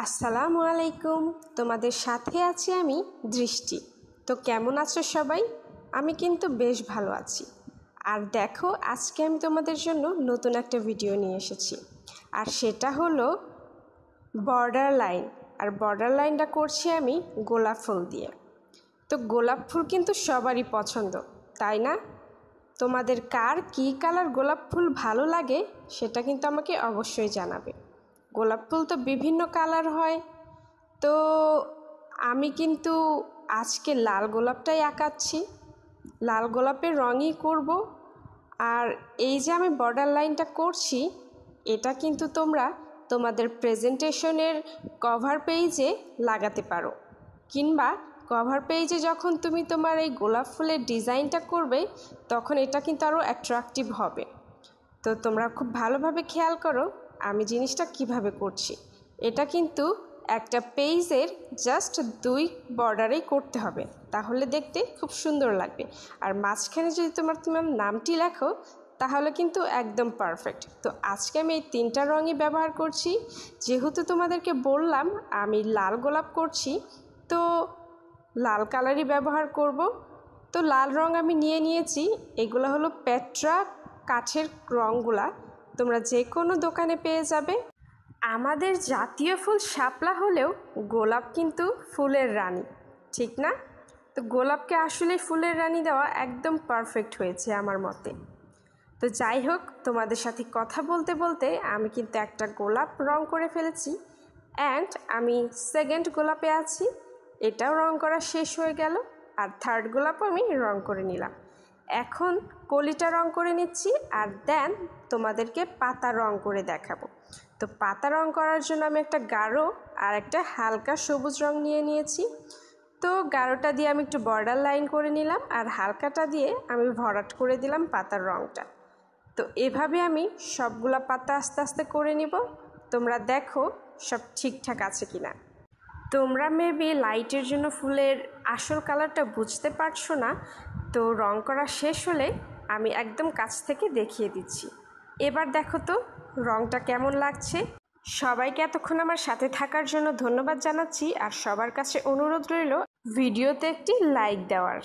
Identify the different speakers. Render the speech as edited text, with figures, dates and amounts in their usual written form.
Speaker 1: আসসালামু আলাইকুম। তোমাদের সাথে আছি আমি দৃষ্টি। তো কেমন আছো সবাই? আমি কিন্তু বেশ ভালো আছি। আর দেখো, আজকে আমি তোমাদের জন্য নতুন একটা ভিডিও নিয়ে এসেছি, আর সেটা হলো বর্ডার লাইন। আর বর্ডার লাইনটা করছি আমি গোলাপ ফুল দিয়ে। তো গোলাপ ফুল কিন্তু সবারই পছন্দ, তাই না? তোমাদের কার কী কালার গোলাপ ফুল ভালো লাগে সেটা কিন্তু আমাকে অবশ্যই জানাবে। গোলাপ ফুল তো বিভিন্ন কালার হয়, তো আমি কিন্তু আজকে লাল গোলাপটাই আঁকাচ্ছি, লাল গোলাপের রঙই করব। আর এই যে আমি বর্ডার লাইনটা করছি, এটা কিন্তু তোমরা তোমাদের প্রেজেন্টেশনের কভার পেজে লাগাতে পারো, কিংবা কভার পেজে যখন তুমি তোমার এই গোলাপ ফুলের ডিজাইনটা করবে তখন এটা কিন্তু আরও অ্যাট্রাকটিভ হবে। তো তোমরা খুব ভালোভাবে খেয়াল করো আমি জিনিসটা কিভাবে করছি। এটা কিন্তু একটা পেজের জাস্ট 2 বর্ডারেই করতে হবে, তাহলে দেখতে খুব সুন্দর লাগবে। আর মাঝখানে যদি তোমার নামটি লেখো তাহলে কিন্তু একদম পারফেক্ট। তো আজকে আমি এই 3টা রঙই ব্যবহার করছি। যেহেতু তোমাদেরকে বললাম আমি লাল গোলাপ করছি, তো লাল কালারই ব্যবহার করব। তো লাল রং আমি নিয়েছি। এগুলো হলো পেট্রা কাঠের রঙগুলা, তোমরা যে কোনো দোকানে পেয়ে যাবে। আমাদের জাতীয় ফুল শাপলা হলেও গোলাপ কিন্তু ফুলের রানী, ঠিক না? তো গোলাপকে আসলে ফুলের রানী দেওয়া একদম পারফেক্ট হয়েছে আমার মতে। তো যাই হোক, তোমাদের সাথে কথা বলতে বলতে আমি কিন্তু একটা গোলাপ রং করে ফেলেছি, অ্যান্ড আমি সেকেন্ড গোলাপে আছি, এটাও রং করা শেষ হয়ে গেল। আর থার্ড গোলাপও আমি রং করে নিলাম। এখন কলিটা রং করে নিচ্ছি, আর দেন তোমাদেরকে পাতা রং করে দেখাবো। তো পাতা রং করার জন্য আমি একটা গাঢ় আর একটা হালকা সবুজ রং নিয়েছি। তো গাঢ়টা দিয়ে আমি একটু বর্ডার লাইন করে নিলাম, আর হালকাটা দিয়ে আমি ভরাট করে দিলাম পাতার রংটা। তো এভাবে আমি সবগুলা পাতা আস্তে আস্তে করে নিব। তোমরা দেখো সব ঠিকঠাক আছে কিনা। তোমরা মেবি লাইটের জন্য ফুলের আসল কালারটা বুঝতে পারছো না, তো রং করা শেষ হলে আমি একদম কাছ থেকে দেখিয়ে দিচ্ছি। এবার দেখো তো রংটা কেমন লাগছে। সবাইকে এতক্ষণ আমার সাথে থাকার জন্য ধন্যবাদ জানাচ্ছি, আর সবার কাছে অনুরোধ রইল ভিডিওতে একটি লাইক দেওয়ার।